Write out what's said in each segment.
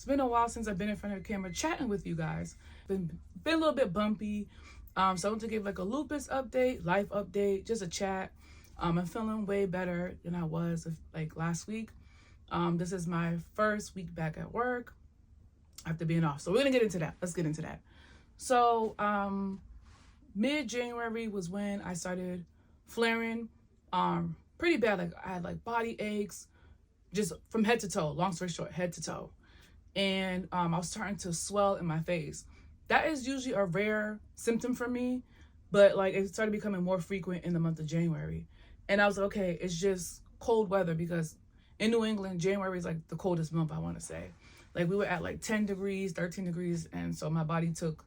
It's been a while since I've been in front of the camera chatting with you guys. Been a little bit bumpy. So I want to give like a lupus update, life update, just a chat. I'm feeling way better than I was like last week. This is my first week back at work after being off. So we're gonna get into that. Let's get into that. So mid-January was when I started flaring pretty bad. Like I had like body aches, just from head to toe. Long story short, head to toe. And I was starting to swell in my face. That is usually a rare symptom for me, but like it started becoming more frequent in the month of January. And I was like, okay, it's just cold weather, because in New England, January is like the coldest month, I want to say. Like we were at like 10 degrees, 13 degrees, and so my body took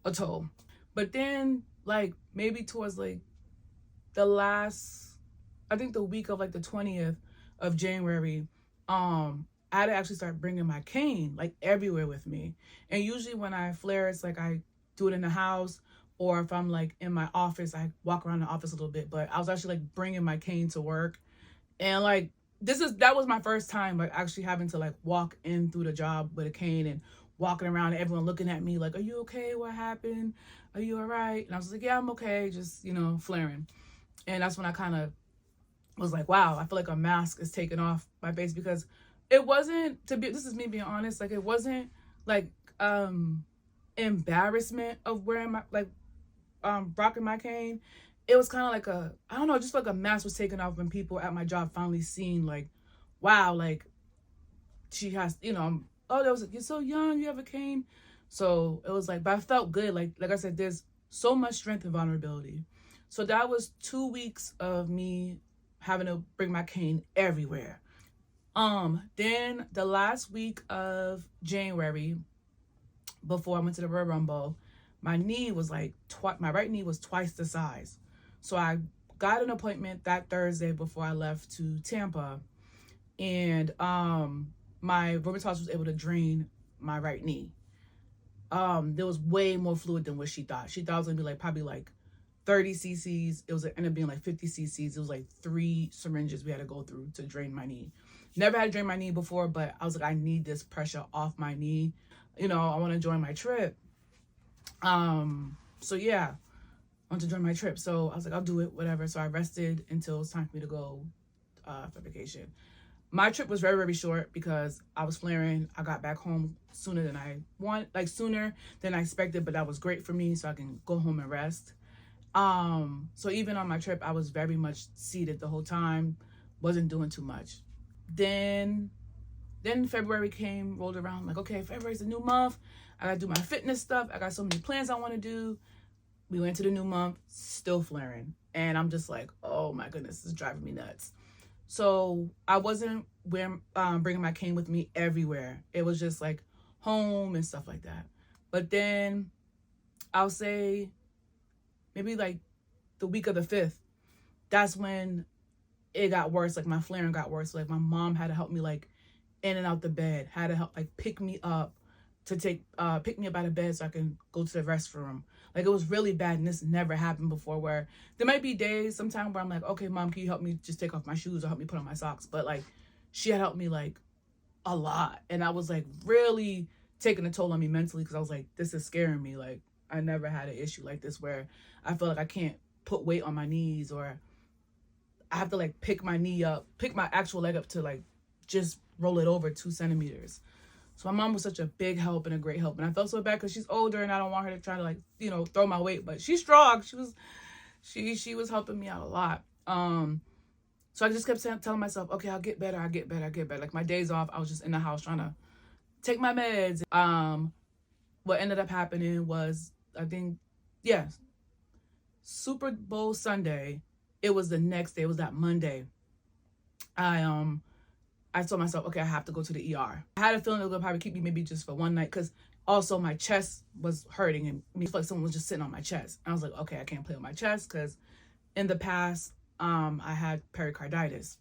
a toll. But then like maybe towards like the last, I think the week of like the 20th of January, I had to actually start bringing my cane like everywhere with me. And usually when I flare, it's like I do it in the house, or if I'm like in my office, I walk around the office a little bit. But I was actually like bringing my cane to work, and like that was my first time like actually having to like walk in through the job with a cane and walking around and everyone looking at me like, are you okay? What happened? Are you all right? And I was like, yeah, I'm okay, just, you know, flaring. And that's when I kind of was like, wow, I feel like a mask is taken off my face, because it wasn't, this is me being honest, like it wasn't like embarrassment of wearing my rocking my cane. It was kind of like I don't know, just like a mask was taken off when people at my job finally seen like, wow, like she has, you know, oh, that was, you're so young, you have a cane. So it was like, but I felt good. Like I said, there's so much strength and vulnerability. So that was 2 weeks of me having to bring my cane everywhere. Then the last week of January, before I went to the Royal Rumble, my knee was like, my right knee was twice the size. So I got an appointment that Thursday before I left to Tampa, and my rheumatologist was able to drain my right knee. There was way more fluid than what she thought. She thought it was gonna be like probably like 30 cc's. It was ended up being like 50 cc's. It was like 3 syringes we had to go through to drain my knee. Never had to drain my knee before, but I was like, I need this pressure off my knee. You know, I want to join my trip. So yeah, I want to join my trip. So I was like, I'll do it, whatever. So I rested until it was time for me to go for vacation. My trip was very, very short because I was flaring. I got back home sooner than sooner than I expected, but that was great for me so I can go home and rest. So even on my trip, I was very much seated the whole time, wasn't doing too much. Then February rolled around, like, okay, February's a new month. I gotta do my fitness stuff. I got so many plans I want to do. We went to the new month, still flaring. And I'm just like, oh my goodness, this is driving me nuts. So I wasn't bringing my cane with me everywhere. It was just like home and stuff like that. But then I'll say maybe like the week of the 5th, that's when it got worse. Like my flaring got worse. Like my mom had to help me like in and out the bed, had to help like pick me up pick me up out of bed so I can go to the restroom. Like it was really bad, and this never happened before, where there might be days sometime where I'm like, okay, mom, can you help me just take off my shoes or help me put on my socks? But like she had helped me like a lot, and I was like really taking a toll on me mentally, because I was like, this is scaring me. Like I never had an issue like this where I feel like I can't put weight on my knees, or I have to like pick my actual leg up to like just roll it over 2 centimeters. So my mom was such a big help and a great help. And I felt so bad because she's older and I don't want her to try to like, you know, throw my weight, but she's strong. She was helping me out a lot. So I just kept telling myself, okay, I'll get better. Like my days off, I was just in the house trying to take my meds. What ended up happening was, I think, yeah, Super Bowl Sunday. It was the next day. It was that Monday. I told myself, okay, I have to go to the ER. I had a feeling it was gonna probably keep me maybe just for one night, because also my chest was hurting and me felt like someone was just sitting on my chest. And I was like, okay, I can't play with my chest, because in the past, I had pericarditis.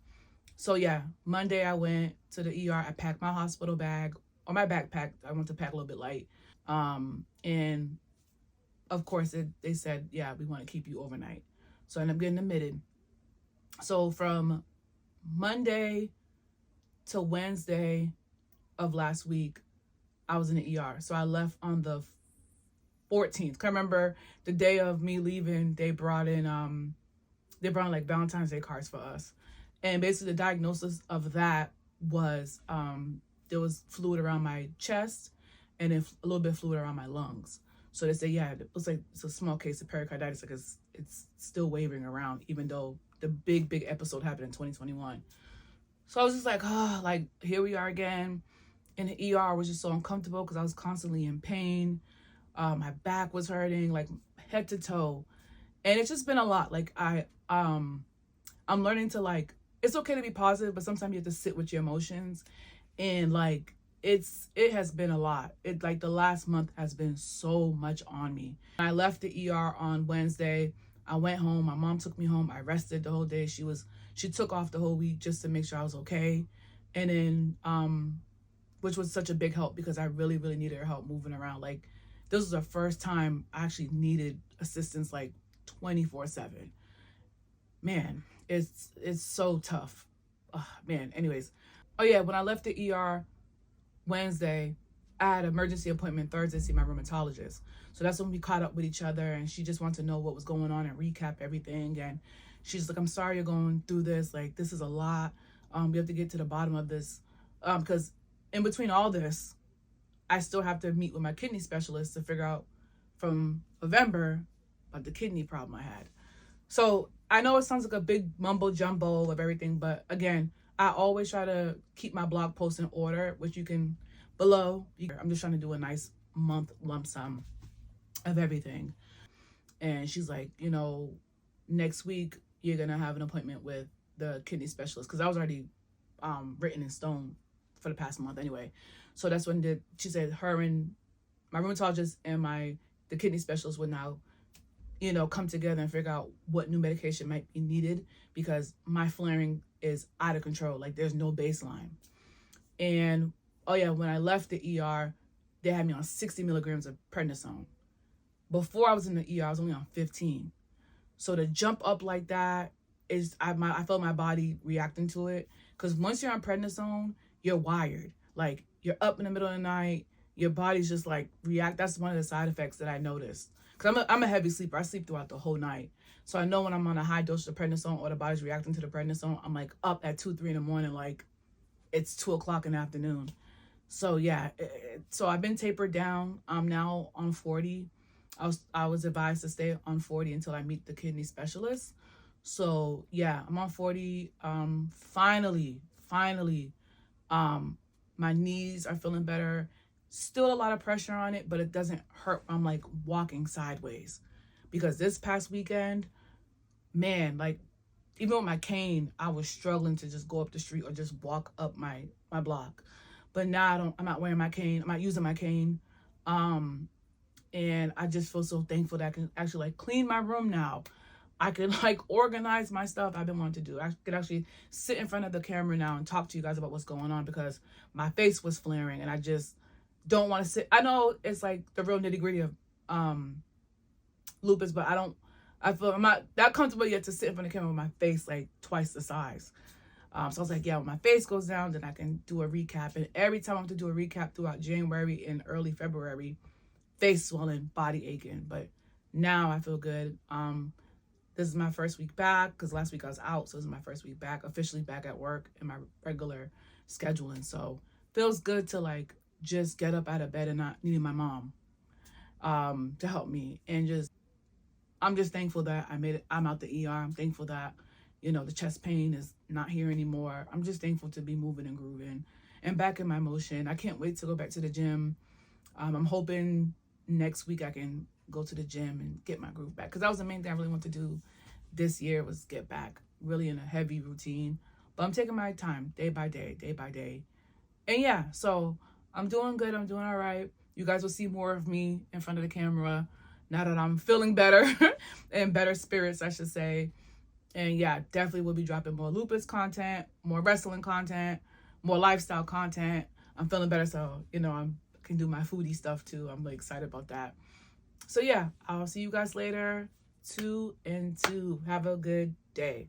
So yeah, Monday I went to the ER. I packed my hospital bag, or my backpack. I went to pack a little bit light. And of course they said, yeah, we want to keep you overnight. So I ended up getting admitted. So from Monday to Wednesday of last week, I was in the ER. So I left on the 14th. I remember the day of me leaving, they brought in like Valentine's Day cards for us. And basically the diagnosis of that was there was fluid around my chest and then a little bit of fluid around my lungs. So they say, yeah, it looks like it's a small case of pericarditis. Like it's still wavering around, even though the big episode happened in 2021. So I was just like, oh, like here we are again. In the ER, I was just so uncomfortable because I was constantly in pain. My back was hurting, like head to toe. And it's just been a lot. Like I'm learning to like, it's okay to be positive, but sometimes you have to sit with your emotions. And like, it has been a lot. It like the last month has been so much on me. I left the ER on Wednesday. I went home. My mom took me home. I rested the whole day. She took off the whole week just to make sure I was okay. And then, which was such a big help because I really, really needed her help moving around. Like this was the first time I actually needed assistance like 24/7. Man, it's so tough. Man, anyways. Oh yeah, when I left the ER Wednesday, I had an emergency appointment Thursday to see my rheumatologist. So that's when we caught up with each other and she just wanted to know what was going on and recap everything. And she's like, I'm sorry you're going through this. Like, this is a lot. We have to get to the bottom of this. Because in between all this, I still have to meet with my kidney specialist to figure out from November about the kidney problem I had. So I know it sounds like a big mumbo jumbo of everything, but again, I always try to keep my blog posts in order, which you can below. I'm just trying to do a nice month lump sum of everything. And she's like, you know, next week you're going to have an appointment with the kidney specialist. Because I was already written in stone for the past month anyway. So that's when she said her and my rheumatologist and the kidney specialist would now, you know, come together and figure out what new medication might be needed because my flaring is out of control. Like there's no baseline. And oh yeah, when I left the ER, they had me on 60 milligrams of prednisone. Before I was in the ER, I was only on 15. So to jump up like that is, I felt my body reacting to it. Because once you're on prednisone, you're wired. Like you're up in the middle of the night, your body's just like react. That's one of the side effects that I noticed. Because I'm a heavy sleeper. I sleep throughout the whole night. So I know when I'm on a high dose of prednisone or the body's reacting to the prednisone, I'm like up at 2, 3 in the morning, like it's 2 o'clock in the afternoon. So yeah, so I've been tapered down. I'm now on 40. I was advised to stay on 40 until I meet the kidney specialist. So yeah, I'm on 40. Finally, my knees are feeling better. Still a lot of pressure on it, but it doesn't hurt. I'm like walking sideways because this past weekend, man, like even with my cane, I was struggling to just go up the street or just walk up my block. But now I'm not wearing my cane. I'm not using my cane. And I just feel so thankful that I can actually like clean my room now. I can like organize my stuff I've been wanting to do. I could actually sit in front of the camera now and talk to you guys about what's going on because my face was flaring and I just don't want to sit. I know it's like the real nitty gritty of lupus, but I feel I'm not that comfortable yet to sit in front of the camera with my face like twice the size. So I was like, yeah, when my face goes down, then I can do a recap. And every time I have to do a recap throughout January and early February, face swelling, body aching. But now I feel good. This is my first week back because last week I was out. So this is my first week back, officially back at work in my regular scheduling. So feels good to like just get up out of bed and not needing my mom to help me. And I'm just thankful that I made it. I'm out the ER. I'm thankful that, you know, the chest pain is not here anymore. I'm just thankful to be moving and grooving and back in my motion. I can't wait to go back to the gym. I'm hoping next week I can go to the gym and get my groove back. Because that was the main thing I really want to do this year was get back really in a heavy routine. But I'm taking my time day by day. And yeah, so I'm doing good. I'm doing all right. You guys will see more of me in front of the camera now that I'm feeling better and better spirits, I should say. And yeah, definitely will be dropping more lupus content, more wrestling content, more lifestyle content. I'm feeling better, so, you know, I can do my foodie stuff too. I'm really excited about that. So yeah, I'll see you guys later. 2 and 2. Have a good day.